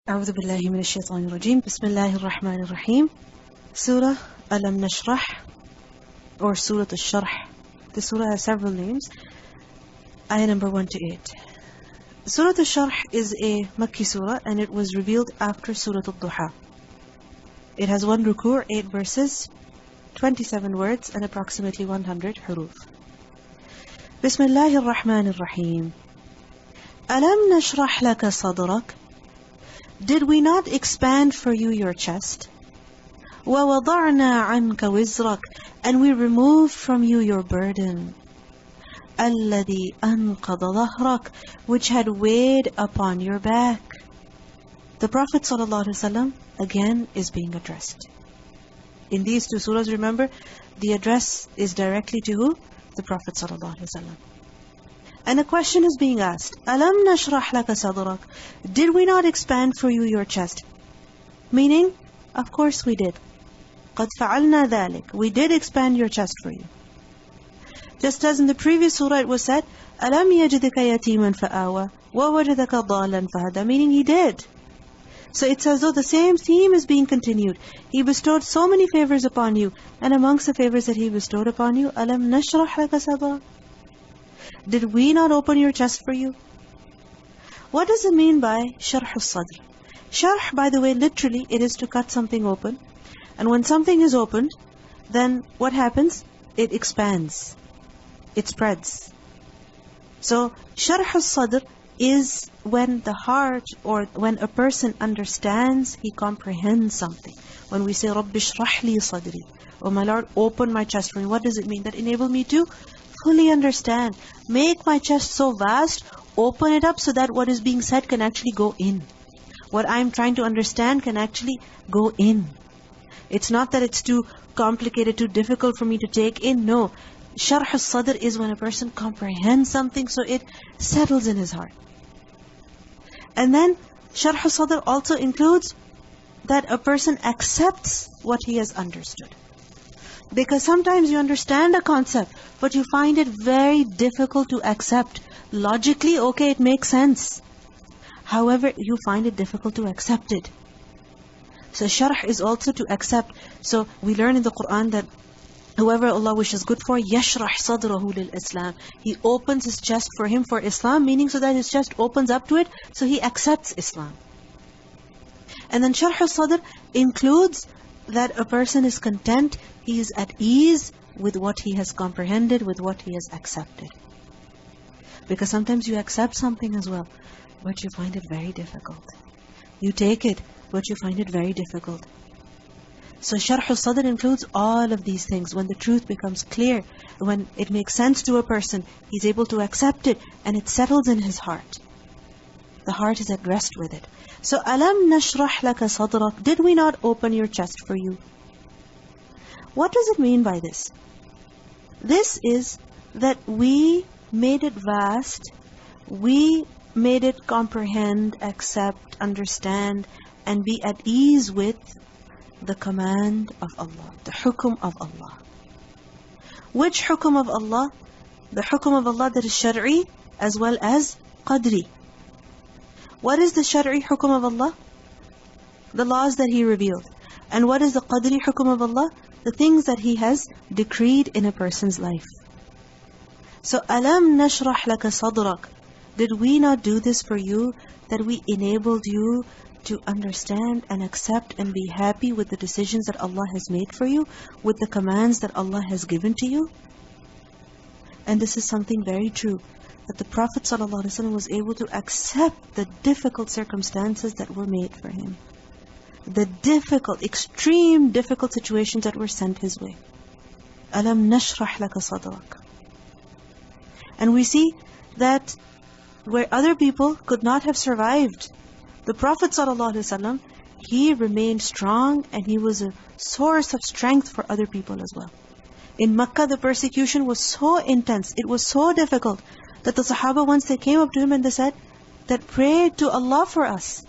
أعوذ بالله من الشيطان الرجيم. بسم الله الرحمن الرحيم. Surah Alam Nashrah or Surah Ash-Sharh. The surah has several names. Ayah number 1 to 8. Surah Ash-Sharh is a Makki surah and it was revealed after Surah Al-Duha. It has 1 ruku', 8 verses, 27 words and approximately 100 huruf. Bismillahir Rahmanir Rahim. Alam nashrah laka sadrak? Did we not expand for you your chest? وَوَضَعْنَا عَنْكَ وِزْرَكَ, and we removed from you your burden. الَّذِي أَنْقَضَ ظَهْرَكَ, which had weighed upon your back. The Prophet ﷺ again is being addressed. In these 2 surahs, remember, the address is directly to who? The Prophet ﷺ. And a question is being asked. Alam nashrah laka sadrak? Did we not expand for you your chest? Meaning, of course we did. قَدْ فَعَلْنَا ذَلِكَ. We did expand your chest for you. Just as in the previous surah it was said, أَلَمْ يَجِدْكَ يَتِيمًا فَآوَى وَوَجَدَكَ ضَالًا فَهَدَى. Meaning he did. So it's as though the same theme is being continued. He bestowed so many favors upon you. And amongst the favors that he bestowed upon you, أَلَمْ نَشْرَحْ لَكَ صَدْرَكَ? Did we not open your chest for you? What does it mean by Sharh al-Sadr? Sharh, by the way, literally, it is to cut something open. And when something is opened, then what happens? It expands. It spreads. So, Sharh al-Sadr is when the heart or when a person understands, he comprehends something. When we say, Rabbi shrah li sadri, oh my Lord, open my chest for me. What does it mean? That enable me to fully understand. Make my chest so vast, open it up so that what is being said can actually go in. What I'm trying to understand can actually go in. It's not that it's too complicated, too difficult for me to take in. No. Sharh al-Sadr is when a person comprehends something so it settles in his heart. And then Sharh al-Sadr also includes that a person accepts what he has understood. Because sometimes you understand a concept, but you find it very difficult to accept. Logically, okay, it makes sense. However, you find it difficult to accept it. So sharh is also to accept. So we learn in the Quran that whoever Allah wishes good for, يَشْرَحْ صَدْرَهُ لِلْإِسْلَامِ. He opens his chest for him for Islam, meaning so that his chest opens up to it, so he accepts Islam. And then Sharh al-Sadr includes that a person is content, he is at ease with what he has comprehended, with what he has accepted. Because sometimes you accept something as well, but you find it very difficult. You take it, but you find it very difficult. So Sharh al-Sadr includes all of these things. When the truth becomes clear, when it makes sense to a person, he's able to accept it and it settles in his heart. The heart is at rest with it. So, Alam nashrah laka sadrak? Did we not open your chest for you? What does it mean by this? This is that we made it vast, we made it comprehend, accept, understand, and be at ease with the command of Allah, the hukum of Allah. Which hukum of Allah? The hukum of Allah that is shar'i as well as qadri. What is the shar'i hukum of Allah? The laws that He revealed. And what is the qadri hukum of Allah? The things that He has decreed in a person's life. So, Alam nashrah laka sadrak? Did we not do this for you? That we enabled you to understand and accept and be happy with the decisions that Allah has made for you, with the commands that Allah has given to you? And this is something very true, that the Prophet ﷺ was able to accept the difficult circumstances that were made for him. The difficult, extreme difficult situations that were sent his way. Alam nashrah laka sadrak? And we see that where other people could not have survived, the Prophet ﷺ, he remained strong and he was a source of strength for other people as well. In Makkah, the persecution was so intense, it was so difficult, that the Sahaba, once they came up to him and they said, that pray to Allah for us.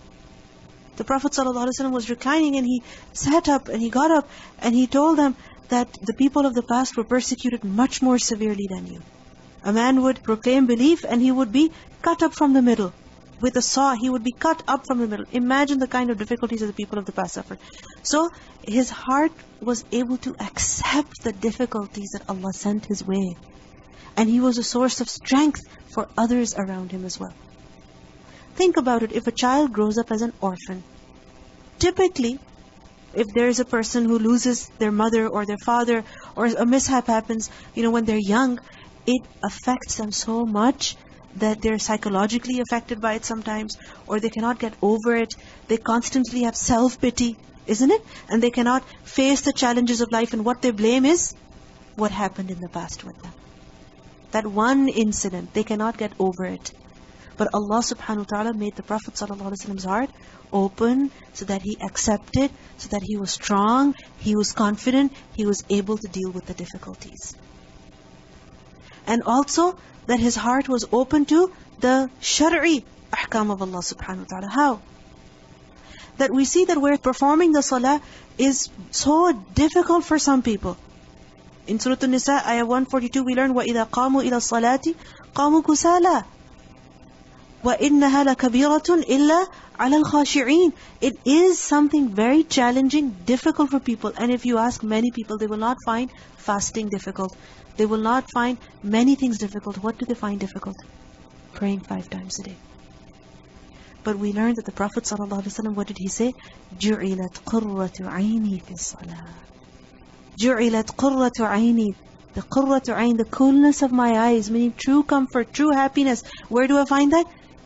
The Prophet ﷺ was reclining and he sat up and he got up and he told them that the people of the past were persecuted much more severely than you. A man would proclaim belief and he would be cut up from the middle. with a saw, he would be cut up from the middle. Imagine the kind of difficulties that the people of the past suffered. So his heart was able to accept the difficulties that Allah sent his way. And he was a source of strength for others around him as well. Think about it. If a child grows up as an orphan, typically, if there is a person who loses their mother or their father, or a mishap happens, when they're young, it affects them so much that they're psychologically affected by it sometimes, or they cannot get over it. They constantly have self-pity, isn't it? And they cannot face the challenges of life, and what they blame is what happened in the past with them. That one incident, they cannot get over it. But Allah subhanahu wa ta'ala made the Prophet ﷺ's heart open so that he accepted, so that he was strong, he was confident, he was able to deal with the difficulties. And also that his heart was open to the Shar'i ahkam of Allah subhanahu wa ta'ala. How? That we see that where performing the salah is so difficult for some people. In Surah An-Nisa, ayah 142, we learn, وَإِذَا قَامُوا إِلَى الصَّلَاةِ قَامُوا كُسَالَى وَإِنَّهَا لَكَبِيرَةٌ إِلَّا عَلَى الْخَاشِعِينَ. It is something very challenging, difficult for people. And if you ask many people, they will not find fasting difficult. They will not find many things difficult. What do they find difficult? Praying 5 times a day. But we learned that the Prophet ﷺ, what did he say? جُعِلَتْ قُرَّةُ عَيْنِي فِي الصَّلَاةِ. جُعِلَتْ قُرَّةُ عَيْنِي. The qurratu ayn, the coolness of my eyes, meaning true comfort, true happiness. Where do I find that?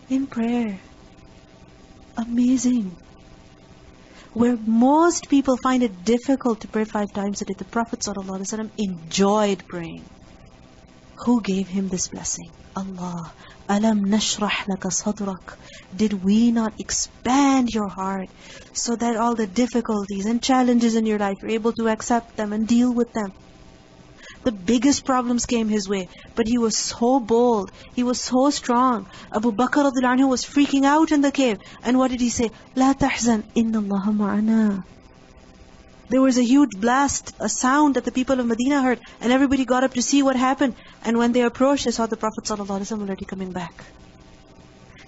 In prayer. Amazing. Where most people find it difficult to pray 5 times a day, the Prophet ﷺ enjoyed praying. Who gave him this blessing? Allah. Alam nashrah laka sadrak. Did we not expand your heart so that all the difficulties and challenges in your life, you're able to accept them and deal with them? The biggest problems came his way, but he was so bold, he was so strong. Abu Bakr radhiyallahu anhu was freaking out in the cave. And what did he say? La tahzan, inna Allaha ma'ana. There was a huge blast, a sound that the people of Medina heard, and everybody got up to see what happened. And when they approached, they saw the Prophet ﷺ already coming back.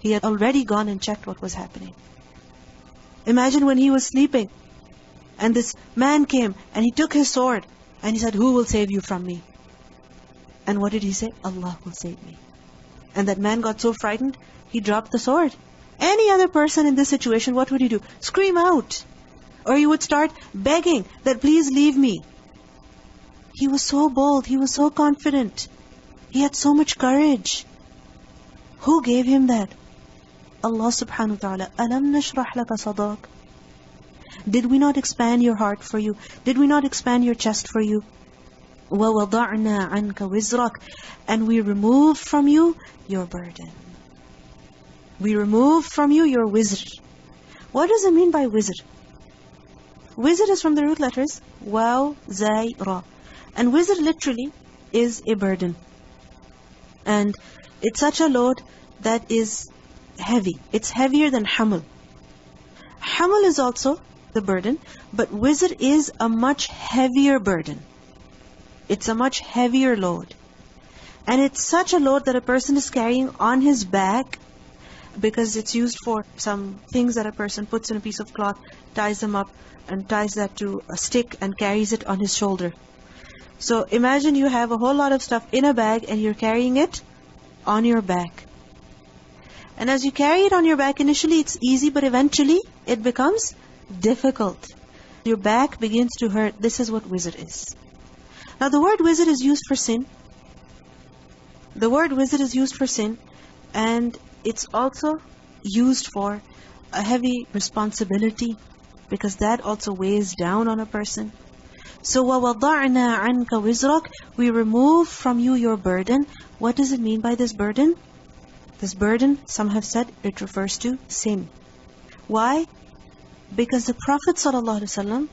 He had already gone and checked what was happening. Imagine when he was sleeping, and this man came, and he took his sword, and he said, who will save you from me? And what did he say? Allah will save me. And that man got so frightened, he dropped the sword. Any other person in this situation, what would he do? Scream out. Or he would start begging that please leave me. He was so bold, he was so confident. He had so much courage. Who gave him that? Allah subhanahu wa ta'ala. Alam nashrah laka sadrak. Did we not expand your heart for you? Did we not expand your chest for you? وَوَضَعْنَا عَنْكَ وِزْرَكَ. And we removed from you your burden. We removed from you your wizr. What does it mean by wizr? Wizr is from the root letters waw, zay, ra. And wizr literally is a burden. And it's such a load that is heavy. It's heavier than hamal. Hamal is also the burden, but wizr is a much heavier burden. It's a much heavier load. And it's such a load that a person is carrying on his back, because it's used for some things that a person puts in a piece of cloth, ties them up, and ties that to a stick and carries it on his shoulder. So imagine you have a whole lot of stuff in a bag and you're carrying it on your back. And as you carry it on your back, initially it's easy, but eventually it becomes difficult. Your back begins to hurt. This is what wizr is. Now the word wizr is used for sin. The word wizr is used for sin, and it's also used for a heavy responsibility, because that also weighs down on a person. So وَوَضَعْنَا عَنْكَ وِزْرَكَ. We remove from you your burden. What does it mean by this burden? This burden, some have said, it refers to sin. Why? Because the Prophet ﷺ,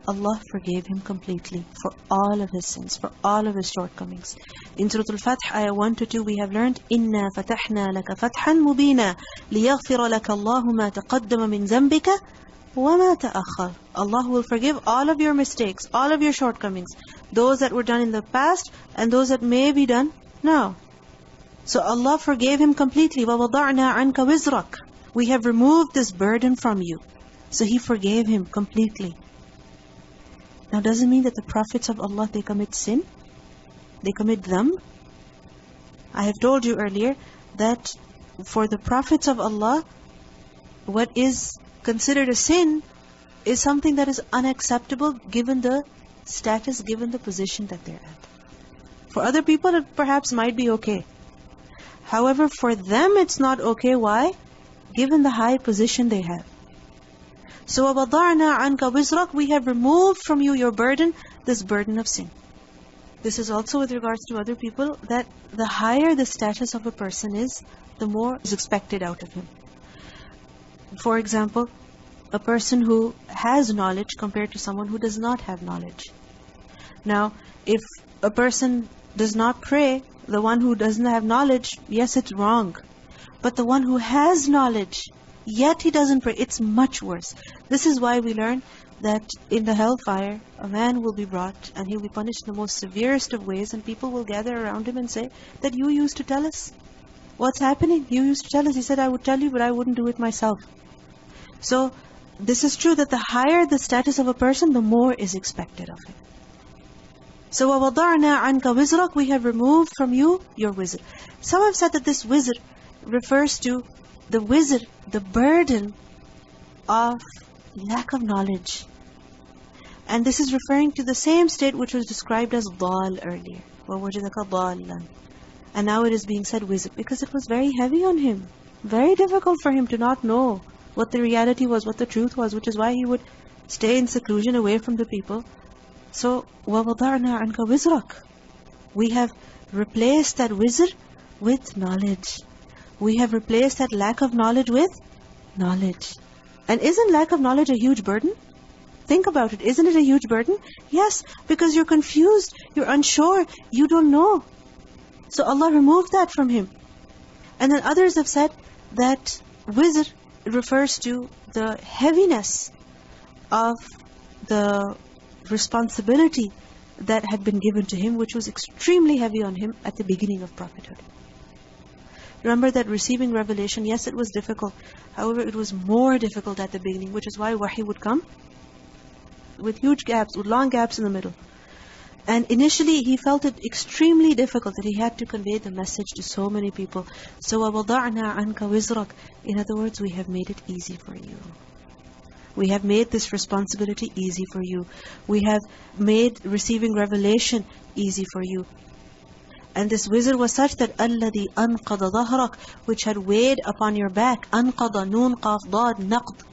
Allah forgave him completely for all of his sins, for all of his shortcomings. In Surah Al-Fath, ayah 1 to 2, we have learned, إِنَّا فَتَحْنَا لَكَ فَتْحًا مُبِينًا لِيَغْفِرَ لَكَ اللَّهُ مَا تَقَدَّمَ مِنْ ذَنْبِكَ وَمَا تَأَخَّرَ. Allah will forgive all of your mistakes, all of your shortcomings, those that were done in the past and those that may be done now. So Allah forgave him completely. وَوَضَعْنَا عَنْكَ وِزْرَكَ. We have removed this burden from you. So He forgave him completely. Now does it mean that the prophets of Allah, they commit sin? They commit them? I have told you earlier that for the prophets of Allah, what is considered a sin is something that is unacceptable given the status, given the position that they're at. For other people, it perhaps might be okay. However, for them, it's not okay. Why? Given the high position they have. So, وَوَضَعْنَا عَنْكَ وِزْرَكَ. We have removed from you your burden, this burden of sin. This is also with regards to other people, that the higher the status of a person is, the more is expected out of him. For example, a person who has knowledge compared to someone who does not have knowledge. Now, if a person does not pray, the one who doesn't have knowledge, yes, it's wrong. But the one who has knowledge, yet he doesn't pray, it's much worse. This is why we learn that in the hellfire, a man will be brought and he'll be punished in the most severest of ways, and people will gather around him and say that you used to tell us. What's happening? You used to tell us. He said, I would tell you, but I wouldn't do it myself. So, this is true that the higher the status of a person, the more is expected of him. So, وَوَضَعْنَا عَنْكَ وِزْرَكَ. We have removed from you your wizr. Some have said that this wizr refers to the wizr, the burden of lack of knowledge. And this is referring to the same state which was described as dal earlier. وَوَجَدَكَ ضَالًّا. And now it is being said wizr, because it was very heavy on him. Very difficult for him to not know what the reality was, what the truth was, which is why he would stay in seclusion away from the people. So, وَوَضَعْنَا عَنْكَ وِزْرَكَ. We have replaced that wizr with knowledge. We have replaced that lack of knowledge with knowledge. And isn't lack of knowledge a huge burden? Think about it. Isn't it a huge burden? Yes, because you're confused, you're unsure, you don't know. So Allah removed that from him. And then others have said that wizr refers to the heaviness of the responsibility that had been given to him, which was extremely heavy on him at the beginning of prophethood. Remember that receiving revelation, yes, it was difficult. However, it was more difficult at the beginning, which is why wahi would come with huge gaps, with long gaps in the middle. And initially, he felt it extremely difficult that he had to convey the message to so many people. So, وَوَضَعْنَا عَنْكَ وِزْرَكَ. In other words, we have made it easy for you. We have made this responsibility easy for you. We have made receiving revelation easy for you. And this wizr was such that الَّذِي أَنْقَضَ ظَهْرَكَ, which had weighed upon your back. أَنْقَضَ نُون قَافْ ضَاد نَقْض.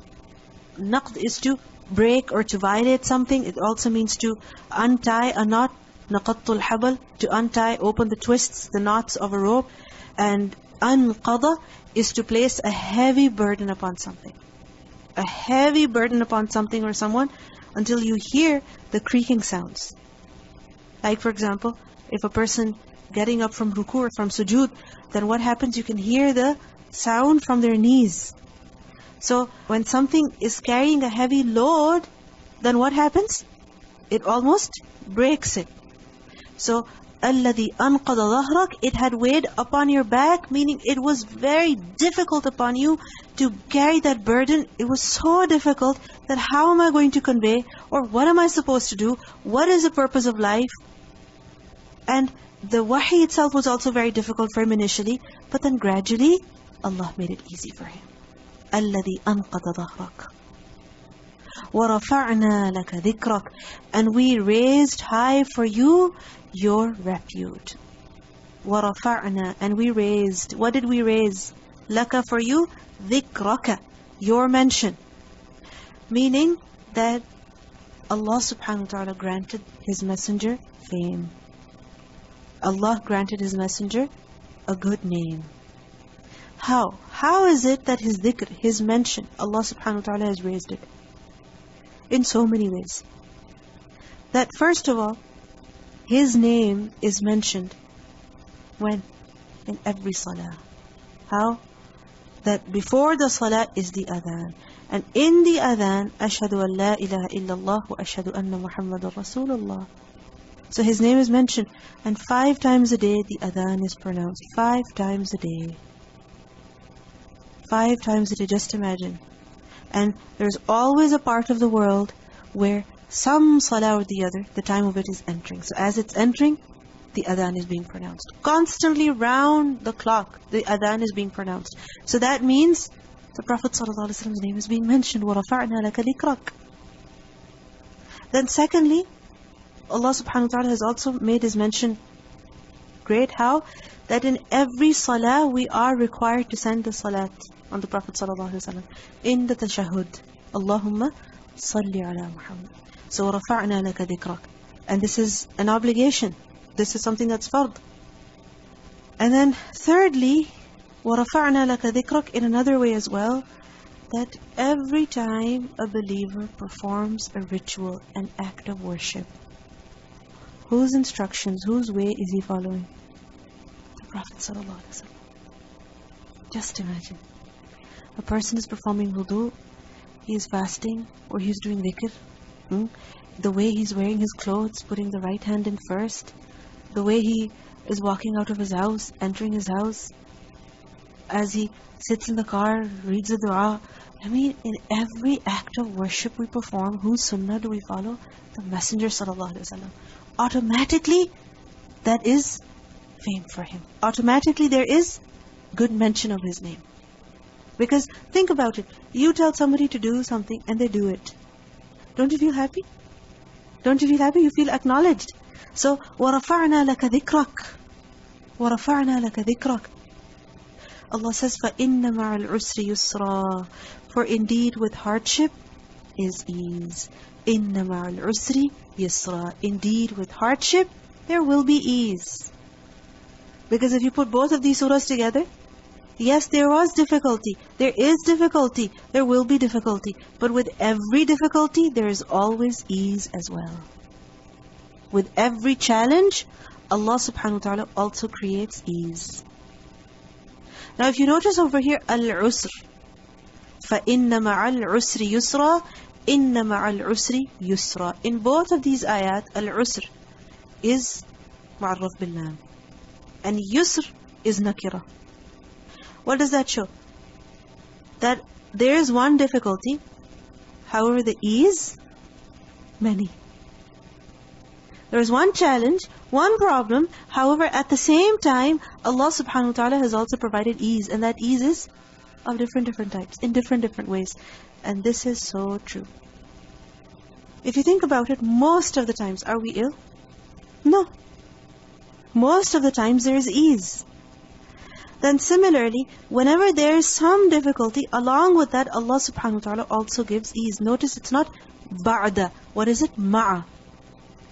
Naqd is to break or to violate something. It also means to untie a knot. نَقَضْتُ الْحَبَلِ, to untie, open the twists, the knots of a rope. And أَنْقَضَ is to place a heavy burden upon something. A heavy burden upon something or someone until you hear the creaking sounds. Like for example, if a person getting up from ruku or from sujood, then what happens? You can hear the sound from their knees. So when something is carrying a heavy load, then what happens? It almost breaks it. So الَّذِي أَنْقَضَ ظَهْرَكَ, it had weighed upon your back, meaning it was very difficult upon you to carry that burden. It was so difficult that how am I going to convey, or what am I supposed to do? What is the purpose of life? And the wahi itself was also very difficult for him initially, but then gradually Allah made it easy for him. الَّذِي أَنْقَضَ ظَهْرَكَ وَرَفَعْنَا لَكَ ذِكْرَكَ, and we raised high for you your repute. وَرَفَعْنَا, and we raised. What did we raise? لَكَ, for you, ذِكْرَكَ, your mention. Meaning that Allah subhanahu wa ta'ala granted His messenger fame. Allah granted His messenger a good name. How? How is it that His dhikr, His mention, Allah subhanahu wa ta'ala has raised it? In so many ways. That first of all, His name is mentioned. When? In every salah. How? That before the salah is the adhan. And in the adhan, أشهد أن لا إله إلا الله وأشهد أن محمد رسول الله. So His name is mentioned. And 5 times a day the adhan is pronounced. 5 times a day. 5 times a day, just imagine. And there's always a part of the world where some salah or the other, the time of it is entering. So as it's entering, the adhan is being pronounced. Constantly round the clock, the adhan is being pronounced. So that means the Prophet ﷺ's name is being mentioned. وَرَفَعْنَا لَكَ ذِكْرَكَ. Then secondly, Allah subhanahu wa ta'ala has also made His mention great. How? That in every salah we are required to send the salat on the Prophet ﷺ in the tashahhud. Allahumma salli ala Muhammad. So وَرَفَعْنَا لَكَ ذِكْرَكَ. And this is an obligation. This is something that's fard. And then thirdly, وَرَفَعْنَا لَكَ ذِكْرَكَ in another way as well, that every time a believer performs a ritual, an act of worship, whose instructions, whose way is he following? The Prophet ﷺ. Just imagine. A person is performing wudu, he is fasting, or he's doing dhikr. The way he's wearing his clothes, putting the right hand in first, the way he is walking out of his house, entering his house, as he sits in the car, reads the dua. I mean, in every act of worship we perform, whose sunnah do we follow? The Messenger ﷺ. Automatically, that is fame for him. Automatically, there is good mention of his name. Because think about it. You tell somebody to do something and they do it. Don't you feel happy? Don't you feel happy? You feel acknowledged. So, وَرَفَعْنَا لَكَ ذِكْرَكَ. وَرَفَعْنَا لَكَ ذِكْرَكَ. Allah says, فَإِنَّ مَعَ الْعُسْرِ يُسْرًا. For indeed with hardship is ease. إِنَّ مَعَ الْعُسْرِ يُسْرًا. Indeed with hardship there will be ease. Because if you put both of these surahs together, yes, there was difficulty, there is difficulty, there will be difficulty. But with every difficulty, there is always ease as well. With every challenge, Allah subhanahu wa ta'ala also creates ease. Now if you notice over here, al-usr. فَإِنَّ مَعَ الْعُسْرِ يُسْرًا. إِنَّ مَعَ الْعُسْرِ يُسْرًا. In both of these ayat, al-usr is mu'arraf bil-lam. And yusr is nakira. What does that show? That there is one difficulty, however the ease, many. There is one challenge, one problem, however at the same time, Allah subhanahu wa ta'ala has also provided ease. And that ease is of different types, in different ways. And this is so true. If you think about it, most of the times, are we ill? No. Most of the times there is ease. Then similarly, whenever there is some difficulty, along with that, Allah subhanahu wa ta'ala also gives ease. Notice it's not ba'da. What is it? Ma'a.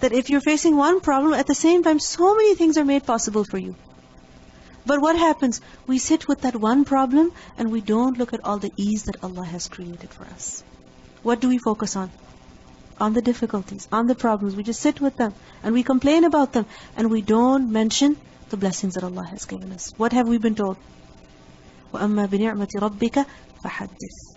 That if you're facing one problem, at the same time, so many things are made possible for you. But what happens? We sit with that one problem and we don't look at all the ease that Allah has created for us. What do we focus on? On the difficulties, on the problems. We just sit with them and we complain about them and we don't mention the blessings that Allah has given us. What have we been told? وَأَمَّا بِنِعْمَةِ رَبِّكَ فَحَدِّثْ.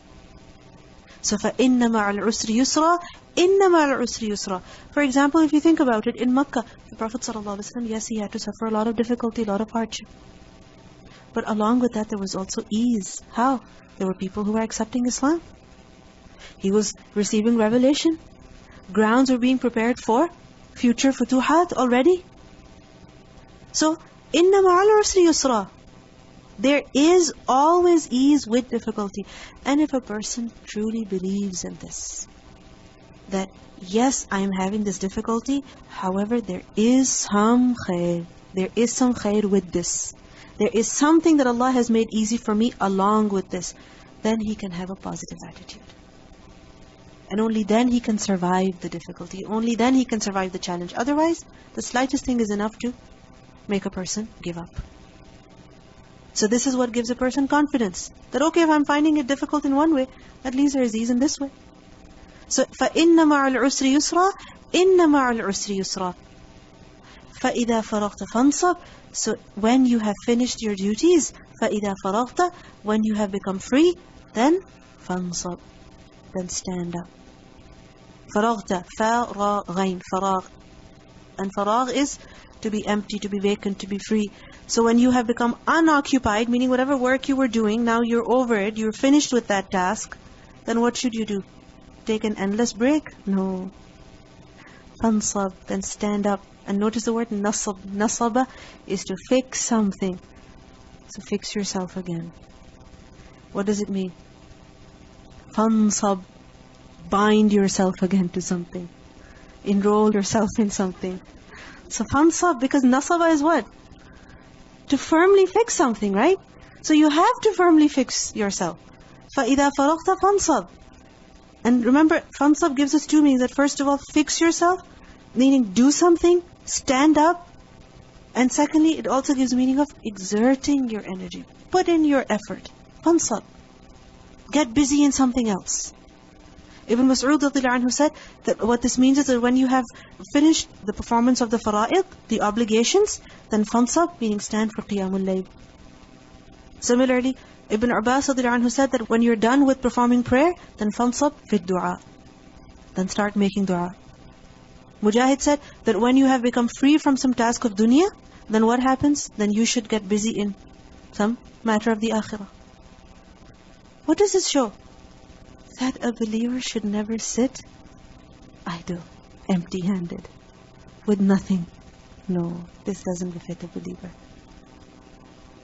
So فَإِنَّ مَعَ الْعُسْرِ يُسْرًا. إِنَّ مَعَ الْعُسْرِ يُسْرًا. For example, if you think about it, in Makkah, the Prophet ﷺ, yes, he had to suffer a lot of difficulty, a lot of hardship. But along with that, there was also ease. How? There were people who were accepting Islam. He was receiving revelation. Grounds were being prepared for future futuhat already. So, إِنَّ مَعَ الْعُسْرِ يُسْرًا. There is always ease with difficulty. And if a person truly believes in this, that yes, I am having this difficulty, however, there is some khair. There is some khair with this. There is something that Allah has made easy for me along with this. Then he can have a positive attitude. And only then he can survive the difficulty. Only then he can survive the challenge. Otherwise, the slightest thing is enough to make a person give up. So this is what gives a person confidence. That okay, if I'm finding it difficult in one way, at least there is ease in this way. So, فَإِنَّ مَعَ الْعُسْرِ يُسْرًا. إِنَّ مَعَ الْعُسْرِ يُسْرًا. فَإِذَا فَرَغْتَ فَانْصَبْ. So when you have finished your duties, فَإِذَا فَرَغْتَ. When you have become free, then فَانْصَبْ. Then stand up. فَرَغْتَ. فَرَغَيْن. فَرَغ. And faragh is to be empty, to be vacant, to be free. So when you have become unoccupied, meaning whatever work you were doing, now you're over it, you're finished with that task, then what should you do? Take an endless break? No. Fansab, then stand up. And notice the word nasab. Nasaba is to fix something. So fix yourself again. What does it mean? Fansab, bind yourself again to something. Enroll yourself in something. So fansab, because nasaba is what? To firmly fix something, right? So you have to firmly fix yourself. فَإِذَا فَرَغْتَ فَانْصَبْ. And remember, fansab gives us two meanings. That first of all, fix yourself, meaning do something, stand up. And secondly, it also gives the meaning of exerting your energy. Put in your effort. Fansab. Get busy in something else. Ibn Mas'ud radhiyallahu anhu said that what this means is that when you have finished the performance of the fara'id, the obligations, then fansab, meaning stand for qiyamul layl. Similarly, Ibn Abbas radhiyallahu anhu said that when you're done with performing prayer, then fansab fit dua. Then start making dua. Mujahid said that when you have become free from some task of dunya, then what happens? Then you should get busy in some matter of the akhirah. What does this show? That a believer should never sit idle, empty-handed, with nothing. No, this doesn't befit a believer.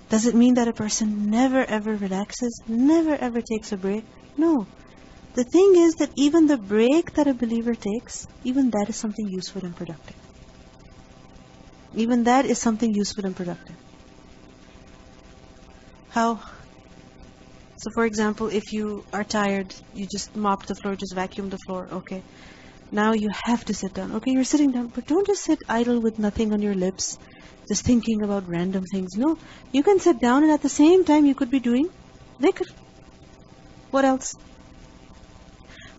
Does it mean that a person never ever relaxes, never ever takes a break? No. The thing is that even the break that a believer takes, even that is something useful and productive. Even that is something useful and productive. How? So for example, if you are tired, you just mop the floor, just vacuum the floor, okay. Now you have to sit down. Okay, you're sitting down, but don't just sit idle with nothing on your lips, just thinking about random things. No, you can sit down and at the same time you could be doing dhikr. What else?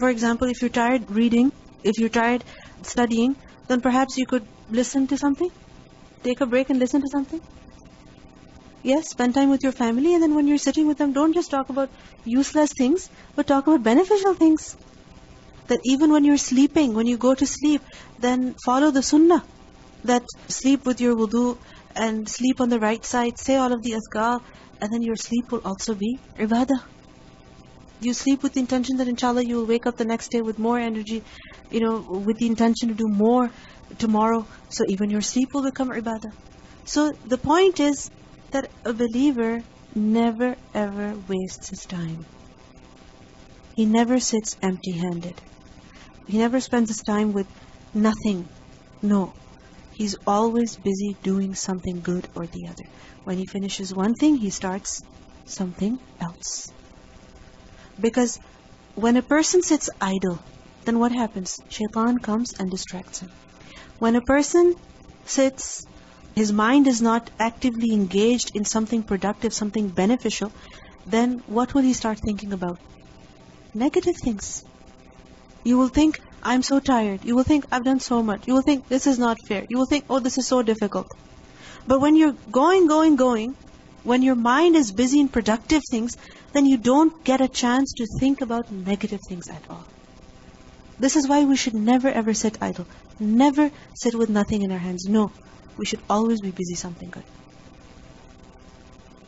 For example, if you're tired reading, if you're tired studying, then perhaps you could listen to something. Take a break and listen to something. Yes, spend time with your family, and then when you're sitting with them, don't just talk about useless things, but talk about beneficial things. That even when you're sleeping, when you go to sleep, then follow the sunnah. That sleep with your wudu and sleep on the right side, say all of the azkar, and then your sleep will also be ibadah. You sleep with the intention that inshallah you will wake up the next day with more energy, with the intention to do more tomorrow. So even your sleep will become ibadah. So the point is that a believer never ever wastes his time. He never sits empty-handed. He never spends his time with nothing. No. He's always busy doing something good or the other. When he finishes one thing, he starts something else. Because when a person sits idle, then what happens? Shaitan comes and distracts him. When a person sits, his mind is not actively engaged in something productive, something beneficial, then what will he start thinking about? Negative things. You will think, I'm so tired. You will think, I've done so much. You will think, this is not fair. You will think, oh, this is so difficult. But when you're going, when your mind is busy in productive things, then you don't get a chance to think about negative things at all. This is why we should never ever sit idle. Never sit with nothing in our hands. No. We should always be busy something good.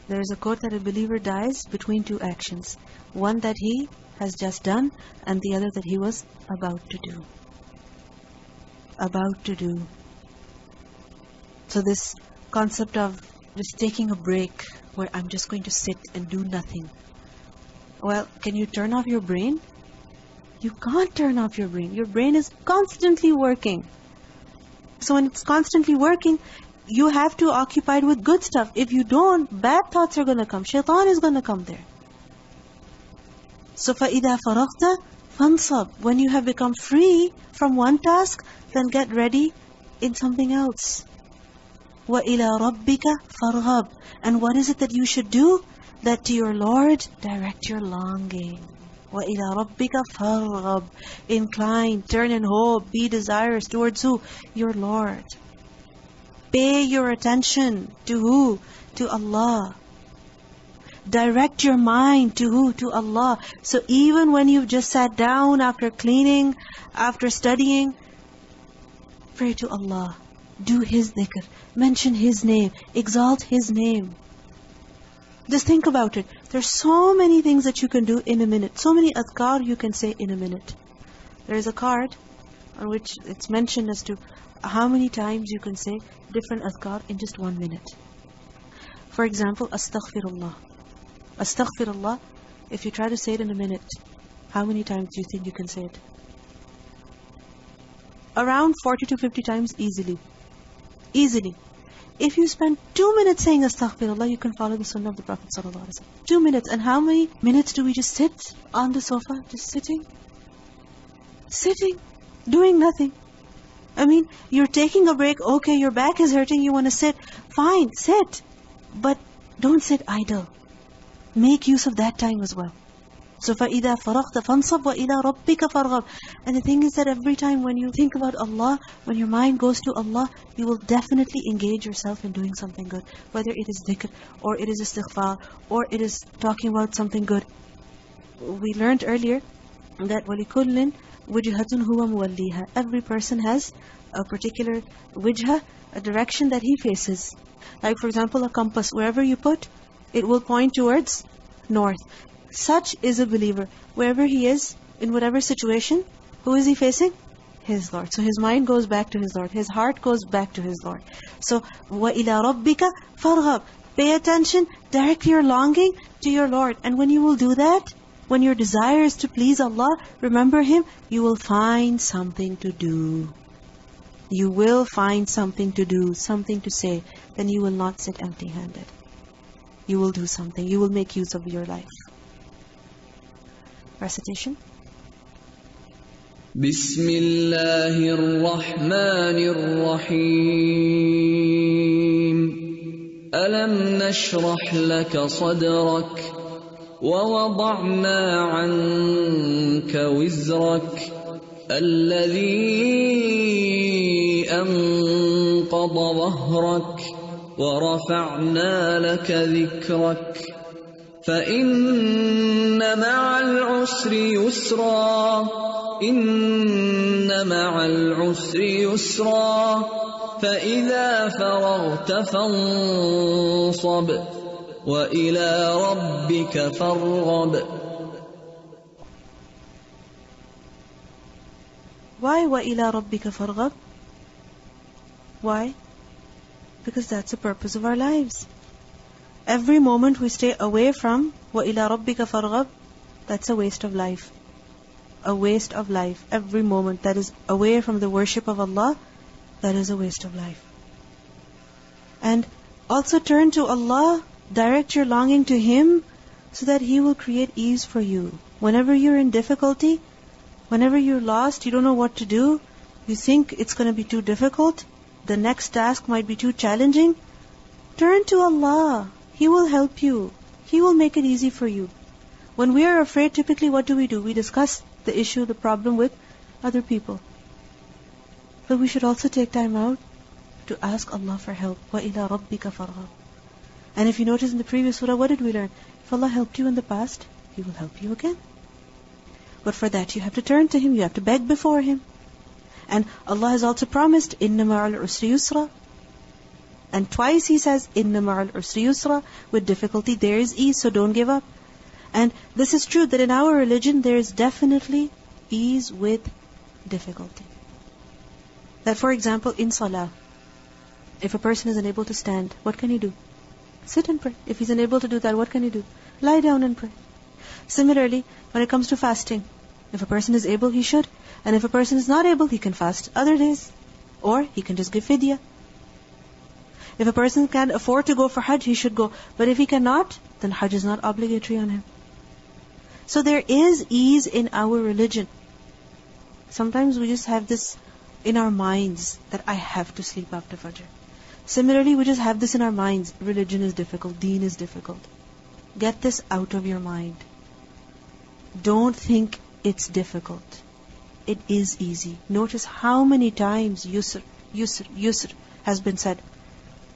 There is a quote that a believer dies between two actions. One that he has just done, and the other that he was about to do. About to do. So this concept of just taking a break, where I'm just going to sit and do nothing. Well, can you turn off your brain? You can't turn off your brain. Your brain is constantly working. So when it's constantly working, you have to occupy it with good stuff. If you don't, bad thoughts are going to come. Shaitan is going to come there. So فَإِذَا فَرَغْتَ فَانْصَبْ. When you have become free from one task, then get ready in something else. وَإِلَى رَبِّكَ فَارْغَبْ. And what is it that you should do? That to your Lord, direct your longing. وَإِلَى رَبِّكَ فَارْغَبْ. Incline, turn and hope, be desirous towards who? Your Lord. Pay your attention to who? To Allah. Direct your mind to who? To Allah. So even when you've just sat down after cleaning, after studying, pray to Allah. do His dhikr, mention His name, exalt His name. Just think about it. There's so many things that you can do in a minute. So many adhkar you can say in a minute. There is a card on which it's mentioned as to how many times you can say different adhkar in just 1 minute. For example, astaghfirullah. Astaghfirullah, if you try to say it in a minute, how many times do you think you can say it? Around 40 to 50 times easily. Easily. If you spend 2 minutes saying astaghfirullah, you can follow the sunnah of the Prophet ﷺ. 2 minutes. And how many minutes do we just sit on the sofa? Just sitting. Sitting. Doing nothing. I mean, you're taking a break. Okay, your back is hurting. You want to sit. Fine, sit. But don't sit idle. Make use of that time as well. So فَإِذَا فَرَغْتَ فَانْصَبْ وَإِلَىٰ رَبِّكَ فَارْغَبْ. And the thing is that every time when you think about Allah, when your mind goes to Allah, you will definitely engage yourself in doing something good. Whether it is dhikr, or it is istighfar, or it is talking about something good. We learned earlier that وَلِكُلٍّ وِجْهَةٌ هُوَ مُوَلِّيهَا. Every person has a particular wijha, a direction that he faces. Like for example, a compass. Wherever you put, it will point towards north. Such is a believer. Wherever he is, in whatever situation, who is he facing? His Lord. So his mind goes back to his Lord. His heart goes back to his Lord. So, وَإِلَىٰ رَبِّكَ فَارْغَبْ. Pay attention, direct your longing to your Lord. And when you will do that, when your desire is to please Allah, remember Him, you will find something to do. You will find something to do, something to say. Then you will not sit empty-handed. You will do something. You will make use of your life. Recitation. Bismillahir Rahmanir Rahim. Alam nashrah laka sadrak wa wada'na 'anka wizrak alladhi anqadha dhahrak wa rafa'na laka dhikrak. فَإِنَّ مَعَ الْعُسْرِ يُسْرًا إِنَّ مَعَ الْعُسْرِ يُسْرًا فَإِذَا فَرَغْتَ فَانصَبْ وَإِلَىٰ رَبِّكَ فَارْغَبْ. Why وَإِلَىٰ رَبِّكَ فَارْغَبْ? Why? Because that's the purpose of our lives. Every moment we stay away from وَإِلَىٰ رَبِّكَ فَارْغَبْ, that's a waste of life. A waste of life. Every moment that is away from the worship of Allah, that is a waste of life. And also turn to Allah, direct your longing to Him, so that He will create ease for you. Whenever you're in difficulty, whenever you're lost, you don't know what to do, you think it's going to be too difficult, the next task might be too challenging, turn to Allah. He will help you. He will make it easy for you. When we are afraid, typically what do? We discuss the issue, the problem with other people. But we should also take time out to ask Allah for help. وَإِلَىٰ رَبِّكَ فَارْغَبْ. And if you notice in the previous surah, what did we learn? If Allah helped you in the past, He will help you again. But for that, you have to turn to Him. You have to beg before Him. And Allah has also promised, إِنَّ مَعَ الْعُسْرِ يُسْرًا. And twice He says, إِنَّ مَعَ الْعُسْرِ يُسْرًا. With difficulty there is ease, so don't give up. And this is true, that in our religion there is definitely ease with difficulty. That for example, in salah, if a person is unable to stand, what can he do? Sit and pray. If he's unable to do that, what can he do? Lie down and pray. Similarly, when it comes to fasting, if a person is able, he should. And if a person is not able, he can fast other days. Or he can just give fidyah. If a person can't afford to go for Hajj, he should go. But if he cannot, then Hajj is not obligatory on him. So there is ease in our religion. Sometimes we just have this in our minds that I have to sleep after Fajr. Similarly, we just have this in our minds. Religion is difficult. Deen is difficult. Get this out of your mind. Don't think it's difficult. It is easy. Notice how many times yusr, yusr, yusr has been said.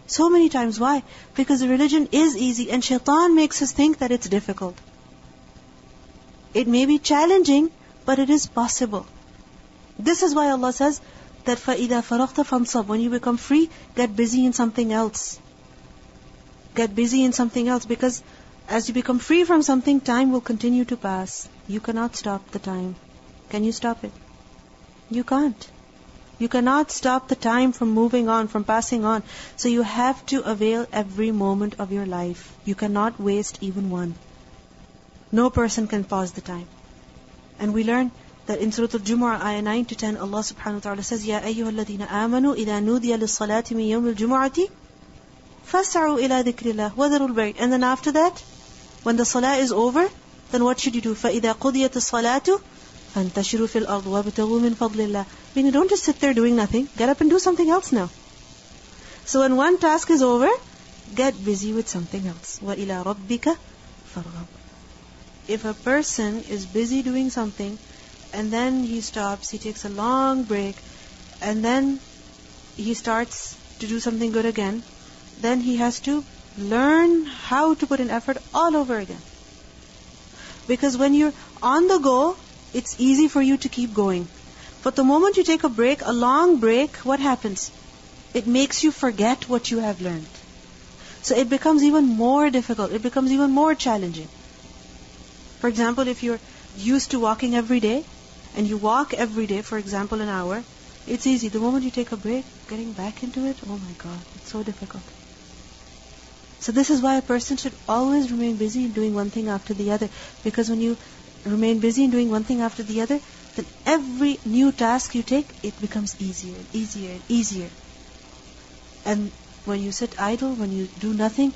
So many times. Why? Because the religion is easy and shaitan makes us think that it's difficult. It may be challenging, but it is possible. This is why Allah says, that فَإِذَا فَرَغْتَ فَانْصَبْ. When you become free, get busy in something else. Get busy in something else, because as you become free from something, time will continue to pass. You cannot stop the time. Can you stop it? You can't. You cannot stop the time from moving on, from passing on. So you have to avail every moment of your life. You cannot waste even one. No person can pause the time. And we learn that in Surah Al-Jumu'ah, ayah 9 to 10, Allah subhanahu wa ta'ala says, يَا أَيُّهَا الَّذِينَ آمَنُوا إِذَا نُودِيَ لِلصَّلَاةِ مِنْ يَوْمِ الْجُمُعَةِ فَاسْعُوا إِلَى ذِكْرِ اللَّهِ وَذَرُوا الْبَيْعَ. And then after that, when the salah is over, then what should you do? فَإِذَا قُضِيَتِ الصَّلَاةُ فَانْتَشِرُوا فِي الْأَرْضِ وَابْتَغُوا مِنْ فَضْلِ اللَّهِ. Meaning, don't just sit there doing nothing. Get up and do something else now. So when one task is over, get busy with something else. وَإِلَى رَبِّكَ فَارْغَبْ. If a person is busy doing something, and then he stops, he takes a long break, and then he starts to do something good again, then he has to learn how to put in effort all over again. Because when you're on the go, it's easy for you to keep going. But the moment you take a break, a long break, what happens? It makes you forget what you have learned. So it becomes even more difficult. It becomes even more challenging. For example, if you're used to walking every day, and you walk every day, for example, an hour, it's easy. The moment you take a break, getting back into it, oh my God, it's so difficult. So this is why a person should always remain busy in doing one thing after the other. Because when you remain busy in doing one thing after the other, then every new task you take, it becomes easier and easier and easier. And when you sit idle, when you do nothing,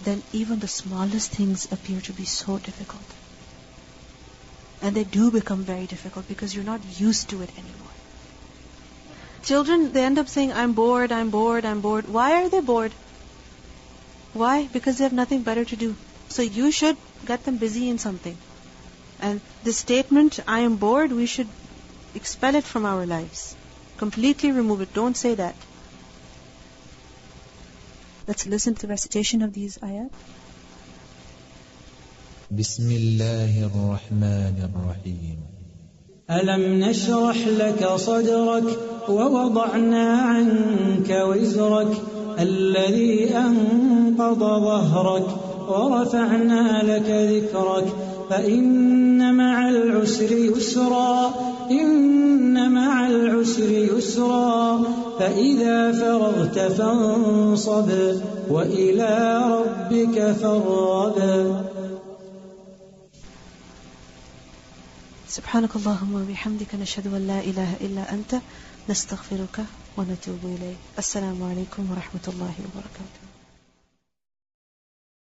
then even the smallest things appear to be so difficult. And they do become very difficult because you're not used to it anymore. Children, they end up saying, I'm bored, I'm bored, I'm bored. Why are they bored? Why? Because they have nothing better to do. So you should get them busy in something. And this statement, I am bored, we should expel it from our lives. Completely remove it. Don't say that. Let's listen to the recitation of these ayat. بسم الله الرحمن الرحيم. ألم نشرح لك صدرك ووضعنا عنك وزرك الذي أنقض ظهرك ورفعنا لك ذكرك فإن مع العسر يسرا إن مع العسر يسرا فإذا فرغت فانصب وإلى ربك فارغب. سبحانك اللهم وبحمدك نشهد أن لا إله إلا أنت نستغفرك ونتوب إليك. السلام عليكم ورحمة الله وبركاته.